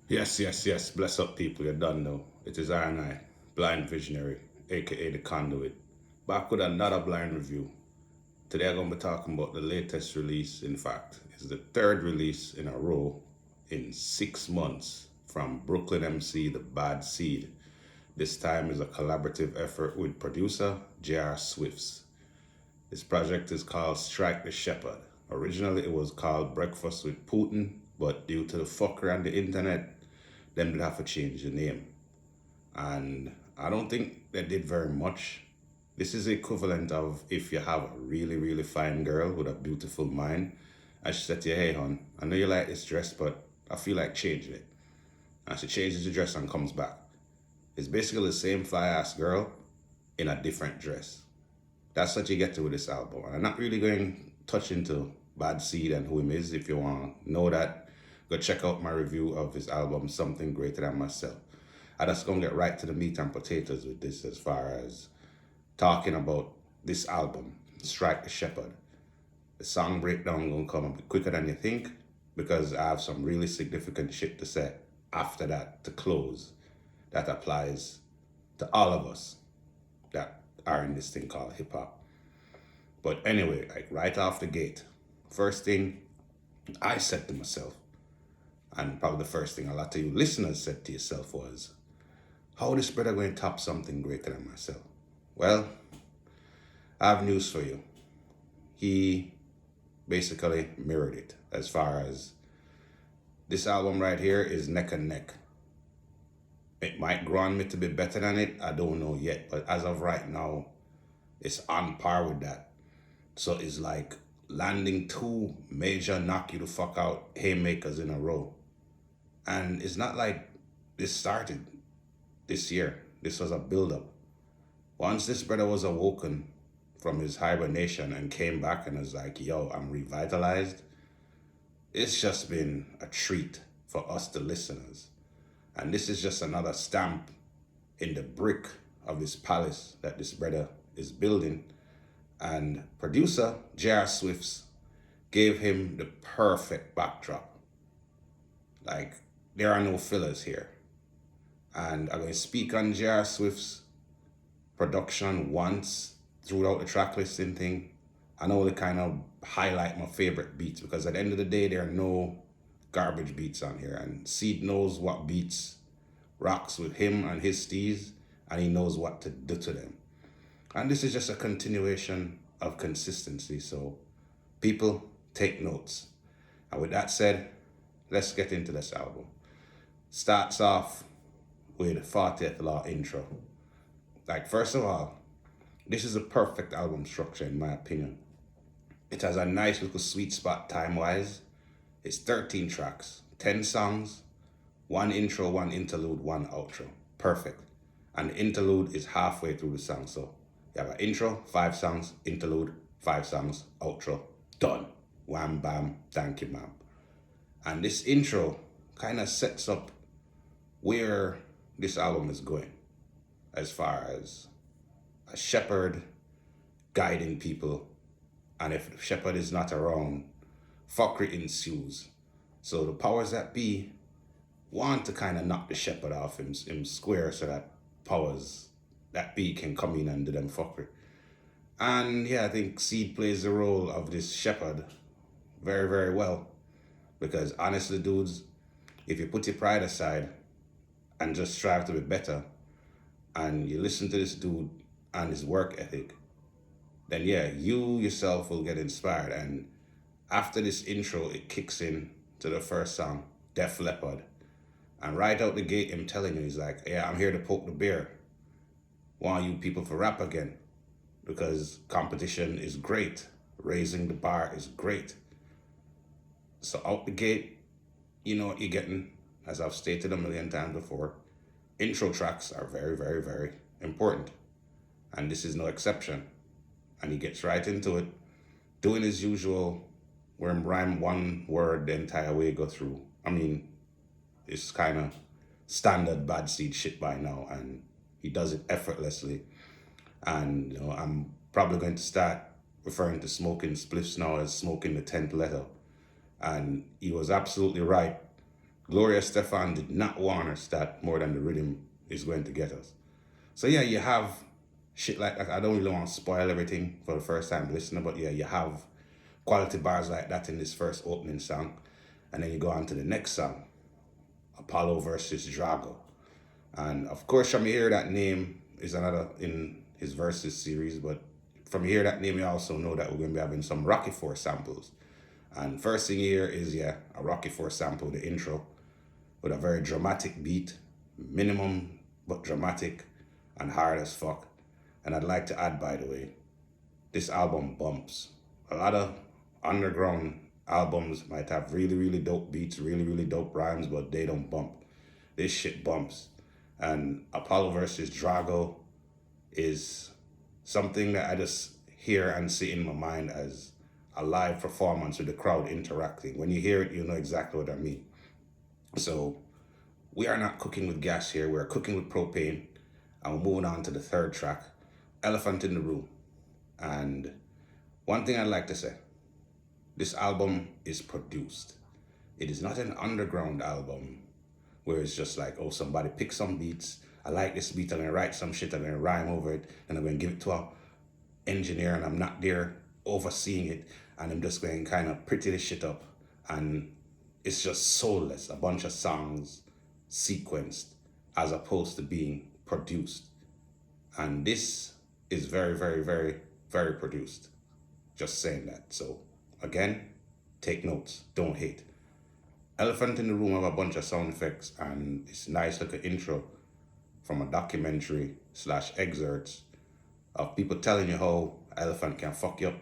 Yes, yes, yes. Bless up, people. You're done now. It is I and I, Blind Visionary, aka The Conduit, back with another blind review. Today I'm going to be talking about the latest release. In fact, it's the third release in a row in 6 months from Brooklyn MC, The Bad Seed. This time is a collaborative effort with producer J.R. Swiftz. This project is called Strike the Shepherd. Originally, it was called Breakfast with Putin, but due to the fuckery on the internet, them did have to change the name. And I don't think they did very much. This is the equivalent of if you have a really, really fine girl with a beautiful mind, and she said to you, hey, hon, I know you like this dress, but I feel like changing it. And she changes the dress and comes back. It's basically the same fly ass girl in a different dress. That's what you get to with this album. And I'm not really going to touch into Bad Seed and who him is. If you want to know that, go check out my review of his album, Something Greater Than Myself. I just gonna get right to the meat and potatoes with this as far as talking about this album, Strike the Shepherd. The song breakdown gonna come a bit quicker than you think because I have some really significant shit to say after that to close that applies to all of us that are in this thing called hip hop. But anyway, like right off the gate, first thing I said to myself, and probably the first thing a lot of you listeners said to yourself was, how this brother going to top something greater than myself? Well, I have news for you. He basically mirrored it as far as this album right here is neck and neck. It might grow on me to be better than it. I don't know yet. But as of right now, it's on par with that. So it's like landing two major knock you the fuck out haymakers in a row. And it's not like this started this year. This was a build up. Once this brother was awoken from his hibernation and came back and was like, yo, I'm revitalized, it's just been a treat for us, the listeners. And this is just another stamp in the brick of this palace that this brother is building. And producer J.R. Swift's gave him the perfect backdrop. Like, there are no fillers here. And I'm going to speak on J.R. Swift's production once throughout the track listing thing. I know to kind of highlight my favorite beats because at the end of the day, there are no garbage beats on here. And Seed knows what beats rocks with him and his steez, and he knows what to do to them. And this is just a continuation of consistency. So people take notes. And with that said, let's get into this album. Starts off with 40th Law intro. Like, first of all, this is a perfect album structure in my opinion. It has a nice little sweet spot time-wise. It's 13 tracks, 10 songs, one intro, one interlude, one outro. Perfect. And the interlude is halfway through the song. So you have an intro, 5 songs, interlude, 5 songs, outro. Done. Wham, bam, thank you, ma'am. And this intro kind of sets up where this album is going as far as a shepherd guiding people. And if the shepherd is not around, fuckery ensues. So the powers that be want to kind of knock the shepherd off him square so that powers that be can come in and do them fuckery. And yeah, I think Seed plays the role of this shepherd very, very well. Because honestly, dudes, if you put your pride aside and just strive to be better, and you listen to this dude and his work ethic, then yeah, you yourself will get inspired. And after this intro, it kicks in to the first song, Def Leppard. And right out the gate, him telling you, he's like, yeah, I'm here to poke the bear. Want you people to rap again. Because competition is great. Raising the bar is great. So out the gate, you know what you're getting. As I've stated a million times before, intro tracks are very, very, very important. And this is no exception. And he gets right into it, doing his usual, where him rhyme one word the entire way go through. I mean, it's kind of standard Bad Seed shit by now, and he does it effortlessly. And you know, I'm probably going to start referring to smoking spliffs now as smoking the 10th letter. And he was absolutely right Gloria Stefan did not warn us that more than the rhythm is going to get us. So yeah, you have shit like that. I don't really want to spoil everything for the first time listener, but yeah, you have quality bars like that in this first opening song. And then you go on to the next song, Apollo versus Drago. And of course, from here, that name is another in his verses series, but from here, that name, you also know that we're going to be having some Rocky Four samples. And first thing here is, yeah, a Rocky Four sample, the intro, with a very dramatic beat, minimum but dramatic and hard as fuck. And I'd like to add, by the way, this album bumps. A lot of underground albums might have really, really dope beats, really, really dope rhymes, but they don't bump. This shit bumps. And Apollo versus Drago is something that I just hear and see in my mind as a live performance with the crowd interacting. When you hear it, you know exactly what I mean. So we are not cooking with gas here, we're cooking with propane. And we're moving on to the third track, Elephant in the Room. And one thing I'd like to say, this album is produced. It is not an underground album where it's just like, oh, somebody pick some beats. I like this beat, I'm gonna write some shit, I'm gonna rhyme over it, and I'm gonna give it to an engineer, and I'm not there overseeing it, and I'm just going to kind of pretty this shit up. And it's just soulless, a bunch of songs sequenced as opposed to being produced. And this is very, very, very, very produced. Just saying that. So again, take notes, don't hate. Elephant in the Room have a bunch of sound effects and it's nice like an intro from a documentary / excerpts of people telling you how elephant can fuck you up.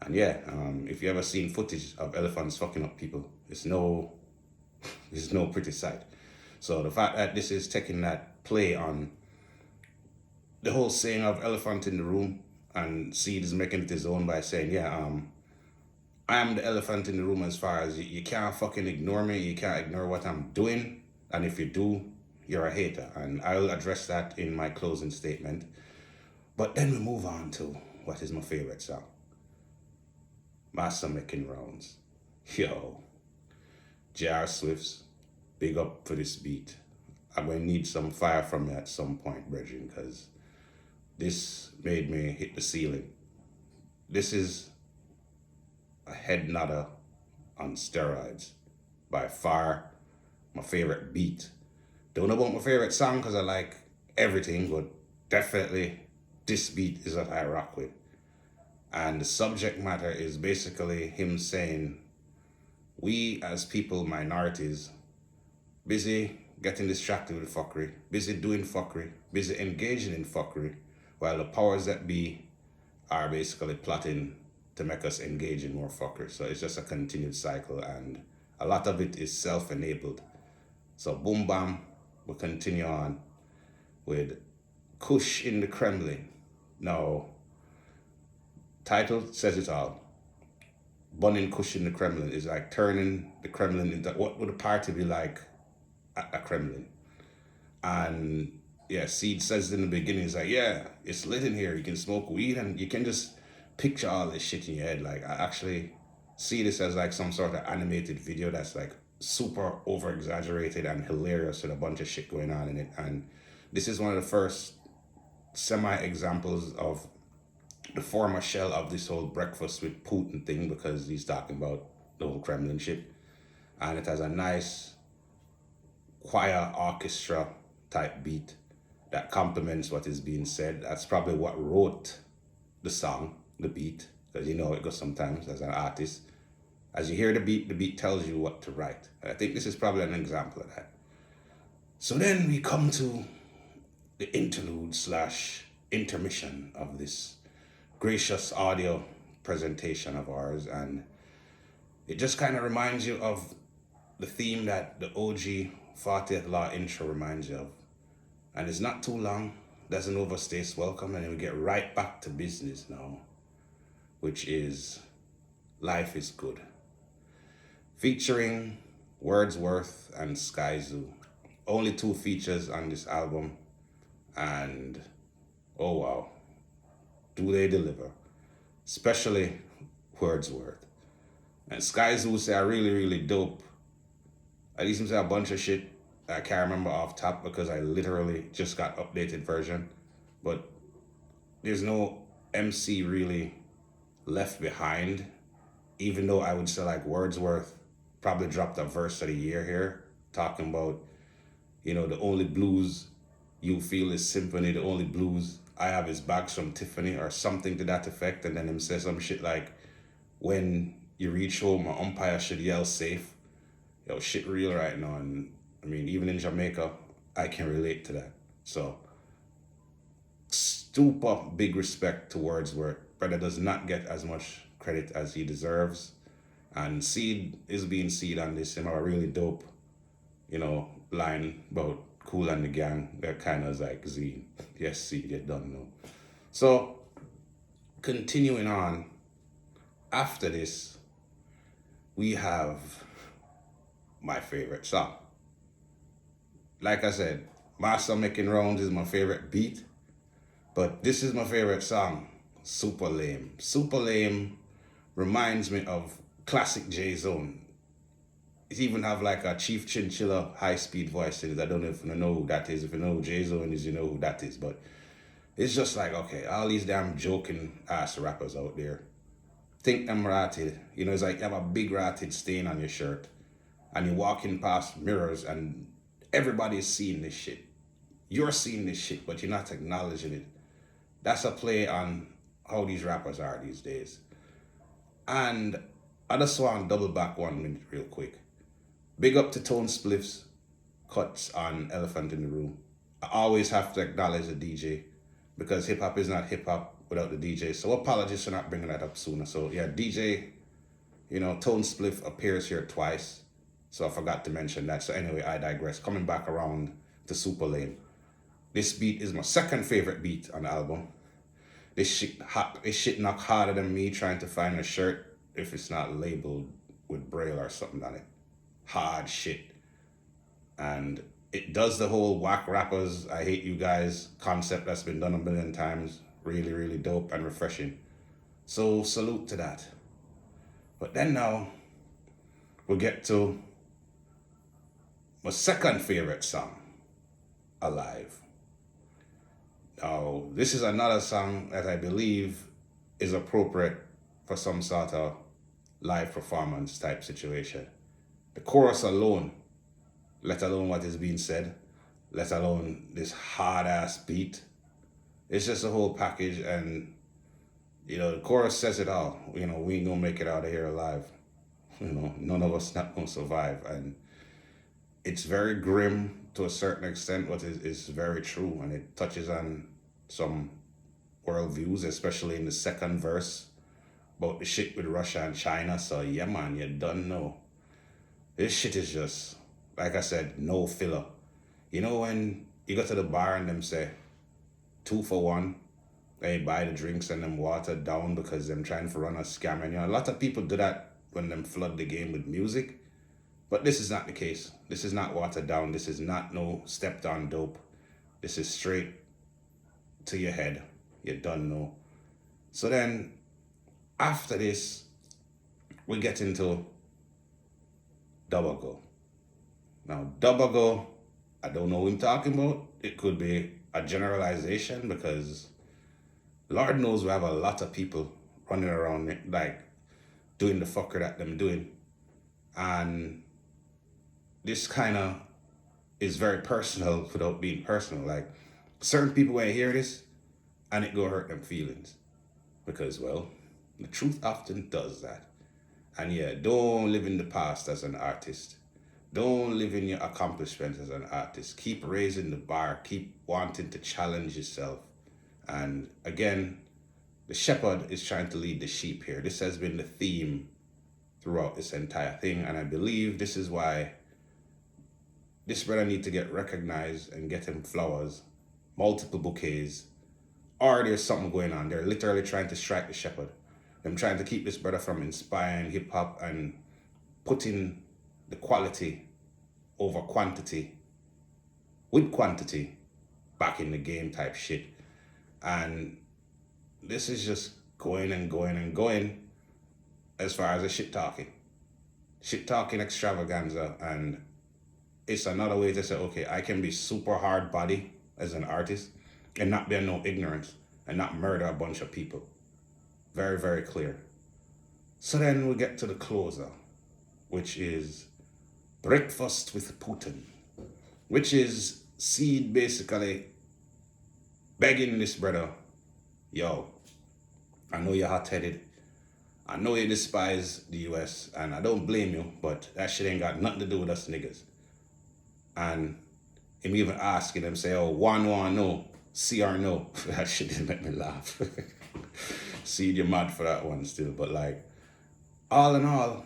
And yeah, if you ever seen footage of elephants fucking up people, it's no pretty sight. So the fact that this is taking that play on the whole saying of elephant in the room, and Seed is making it his own by saying, yeah, I am the elephant in the room as far as you can't fucking ignore me, you can't ignore what I'm doing, and if you do, you're a hater. And I'll address that in my closing statement. But then we move on to what is my favorite song, Master Making Rounds. Yo, J.R. Swiftz, big up for this beat. I'm going to need some fire from you at some point, brethren, because this made me hit the ceiling. This is a head nodder on steroids. By far, my favorite beat. Don't know about my favorite song because I like everything, but definitely this beat is what I rock with. And the subject matter is basically him saying, we as people, minorities, busy getting distracted with fuckery, busy doing fuckery, busy engaging in fuckery, while the powers that be are basically plotting to make us engage in more fuckery. So it's just a continued cycle, and a lot of it is self-enabled. So boom bam, we'll continue on with Kush in the Kremlin. Now, title says it all. Bunning Kush in the Kremlin is like turning the Kremlin into, what would a party be like at a Kremlin? And yeah, Seed says in the beginning, he's like, yeah, it's lit in here, you can smoke weed, and you can just picture all this shit in your head. Like, I actually see this as like some sort of animated video that's like super over exaggerated and hilarious with a bunch of shit going on in it. And this is one of the first semi examples of the former shell of this whole breakfast with Putin thing, because he's talking about the whole Kremlin shit. And it has a nice choir orchestra type beat that complements what is being said. That's probably what wrote the song, the beat, because you know it goes sometimes as an artist. As you hear the beat tells you what to write. I think this is probably an example of that. So then we come to the interlude / intermission of this gracious audio presentation of ours, and it just kind of reminds you of the theme that the OG 40th Law intro reminds you of. And it's not too long, doesn't overstay its welcome, and then we get right back to business now, which is Life is Good, featuring Wordsworth and Sky Zoo. Only 2 features on this album, and oh wow, do they deliver, especially Wordsworth. And Sky Zoo say a really, really dope I listened to a bunch of shit I can't remember off top because I literally just got updated version. But there's no MC really left behind, even though I would say like Wordsworth probably dropped a verse of the year here, talking about, the only blues you feel is symphony, the only blues I have is bags from Tiffany or something to that effect. And then him say some shit like, when you reach home, an umpire should yell safe. Yo, shit real right now. And I mean, even in Jamaica, I can relate to that. So, super big respect to Wordsworth. Brother does not get as much credit as he deserves. And Seed is being Seed on this. Him have a really dope, line about Cool and the Gang. That kind of like Z. Yes, Seed, you don't know. So, continuing on, after this, we have my favorite song. Like I said, Master Making Rounds is my favorite beat, but this is my favorite song, Super Lame. Super Lame reminds me of classic J-Zone. It even have like a Chief Chinchilla high-speed voice in it. I don't know if you know who that is. If you know who J-Zone is, you know who that is. But it's just like, okay, all these damn joking ass rappers out there think them ratted. It's like you have a big ratted stain on your shirt and you're walking past mirrors and everybody's seeing this shit. You're seeing this shit, but you're not acknowledging it. That's a play on how these rappers are these days. And I just want to double back 1 minute real quick. Big up to Tone Spliff's cuts on Elephant in the Room. I always have to acknowledge the DJ because hip hop is not hip hop without the DJ. So apologies for not bringing that up sooner. So yeah, DJ, Tone Spliff appears here twice. So I forgot to mention that. So anyway, I digress. Coming back around to Super Lame. This beat is my second favorite beat on the album. This shit knock harder than me trying to find a shirt if it's not labeled with Braille or something on it. Hard shit. And it does the whole whack rappers, I hate you guys concept that's been done a million times. Really, really dope and refreshing. So salute to that. But then now, we'll get to my second favorite song, Alive. Now, this is another song that I believe is appropriate for some sort of live performance type situation. The chorus alone, let alone what is being said, let alone this hard ass beat, it's just a whole package. And the chorus says it all. We ain't gonna make it out of here alive. None of us not gonna survive. And it's very grim to a certain extent, but it's very true, and it touches on some worldviews, especially in the second verse about the shit with Russia and China. So yeah, man, you don't know. This shit is just, like I said, no filler. When you go to the bar and them say 2 for 1, they buy the drinks and them water down because them trying to run a scam. And a lot of people do that when them flood the game with music. But this is not the case. This is not watered down. This is not no stepped on dope. This is straight to your head. You don't know. So then, after this, we get into Double. Now, Double, I don't know what I'm talking about. It could be a generalization because Lord knows we have a lot of people running around like doing the fucker that them doing. And this kind of is very personal without being personal. Like, certain people when hear this and it go hurt them feelings because, well, the truth often does that. And yeah, don't live in the past as an artist. Don't live in your accomplishments as an artist. Keep raising the bar. Keep wanting to challenge yourself. And again, the shepherd is trying to lead the sheep here. This has been the theme throughout this entire thing. And I believe this is why this brother need to get recognized and get him flowers, multiple bouquets, or there's something going on. They're literally trying to strike the shepherd. I'm trying to keep this brother from inspiring hip hop and putting the quality over quantity with quantity back in the game type shit. And this is just going and going and going as far as the shit talking extravaganza. And it's another way to say, okay, I can be super hard body as an artist and not be no ignorance and not murder a bunch of people. Very, very clear. So then we get to the closer, which is Breakfast with Putin, which is Seed basically begging this brother, yo, I know you're hot-headed. I know you despise the US, and I don't blame you, but that shit ain't got nothing to do with us niggas. And him even asking them, say, oh, one no, see or no. That shit didn't make me laugh. See, you're mad for that one still. But like, all in all,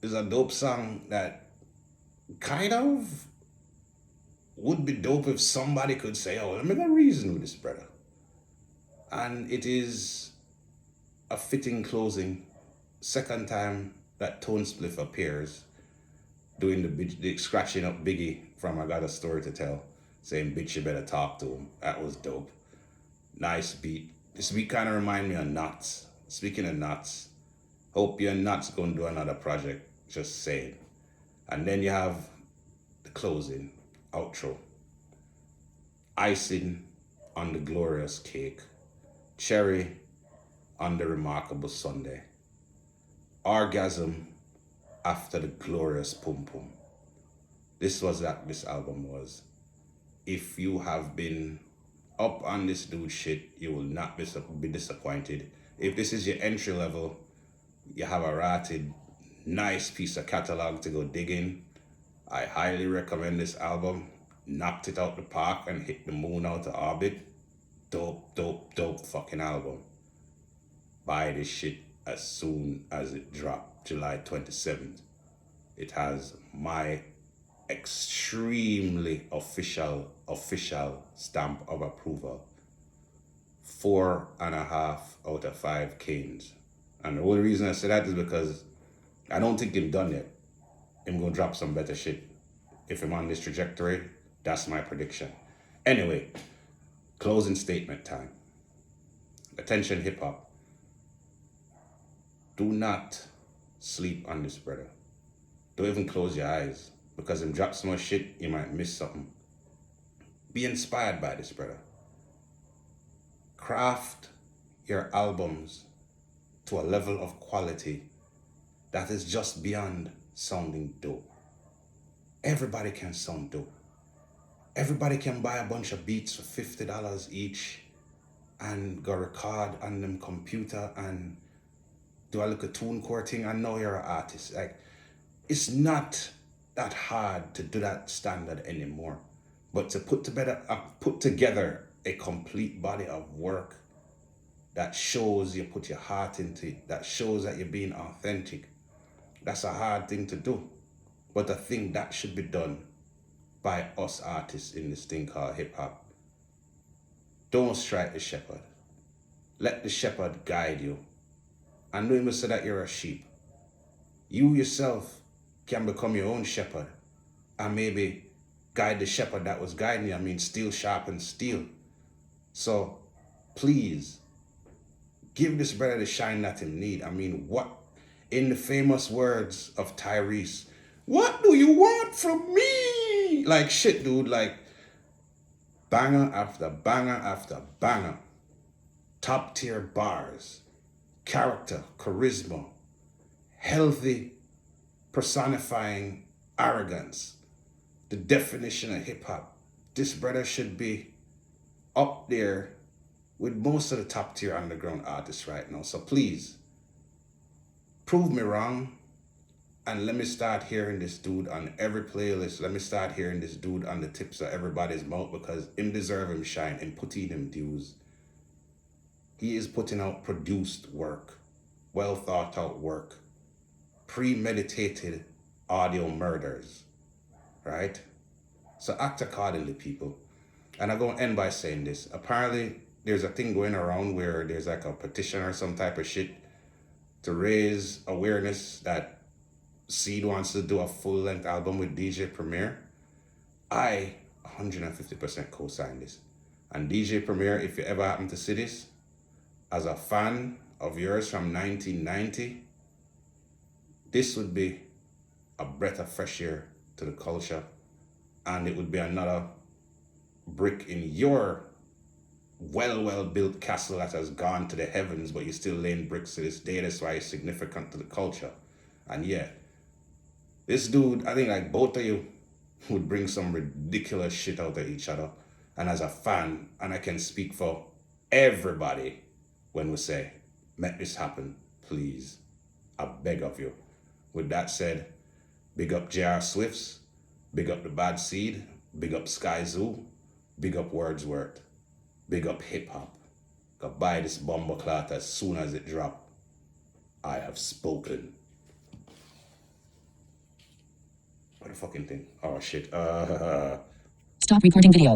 it's a dope song that kind of would be dope if somebody could say, oh, let me go reason with this brother. And it is a fitting closing. Second time that Tone Spliff appears doing the scratching up Biggie from I Got a Story to Tell, saying, bitch, you better talk to him. That was dope. Nice beat. This beat kind of remind me of Nuts. Speaking of Nuts, hope you're Nuts going to do another project. Just saying. And then you have the closing, outro. Icing on the glorious cake. Cherry on the remarkable Sunday. Orgasm after the glorious pum pum. This was what this album was. If you have been up on this dude shit, you will not be disappointed. If this is your entry level, you have a rated, nice piece of catalog to go dig in. I highly recommend this album. Knocked it out the park and hit the moon out of orbit. Dope, dope, dope fucking album. Buy this shit as soon as it dropped, July 27th. It has my extremely official stamp of approval. 4.5 out of 5 canes. And the only reason I say that is because I don't think him done yet. Him gonna drop some better shit. If I'm on this trajectory, that's my prediction. Anyway, closing statement time. Attention hip hop. Do not sleep on this brother. Don't even close your eyes, because him drop some more shit, you might miss something. Be inspired by this brother. Craft your albums to a level of quality that is just beyond sounding dope. Everybody can sound dope. Everybody can buy a bunch of beats for $50 each and go record on them computer and do a little tune core thing and know you're an artist. Like, it's not that hard to do that standard anymore. But to put together a complete body of work that shows you put your heart into it, that shows that you're being authentic, that's a hard thing to do. But I think that should be done by us artists in this thing called hip hop. Don't strike the shepherd. Let the shepherd guide you. And don't even say that you're a sheep. You yourself can become your own shepherd and maybe guide the shepherd that was guiding you. I mean, steel sharpens steel. So please give this brother the shine that he need. I mean, what, in the famous words of Tyrese, what do you want from me? Like, shit, dude, like, banger after banger after banger. Top tier bars, character, charisma, healthy personifying arrogance, the definition of hip hop. This brother should be up there with most of the top tier underground artists right now. So please, prove me wrong. And let me start hearing this dude on every playlist. Let me start hearing this dude on the tips of everybody's mouth, because him deserve him shine and putting him dues. He is putting out produced work, well thought out work, premeditated audio murders, right? So act accordingly, people. And I'm going to end by saying this. Apparently, there's a thing going around where there's like a petition or some type of shit to raise awareness that Seed wants to do a full-length album with DJ Premier. I 150% co-sign this. And DJ Premier, if you ever happen to see this, as a fan of yours from 1990, this would be a breath of fresh air to to the culture, and it would be another brick in your well built castle that has gone to the heavens, but you're still laying bricks to this day. That's why it's significant to the culture. And yeah, this dude, I think like both of you would bring some ridiculous shit out of each other. And as a fan, and I can speak for everybody when we say, make this happen, please. I beg of you. With that said, big up J.R. Swiftz, big up the Bad Seed, big up Sky Zoo, big up Wordsworth, big up hip hop. Go buy this bomber cloth as soon as it drop. I have spoken. What the fucking thing? Oh shit. Stop recording video.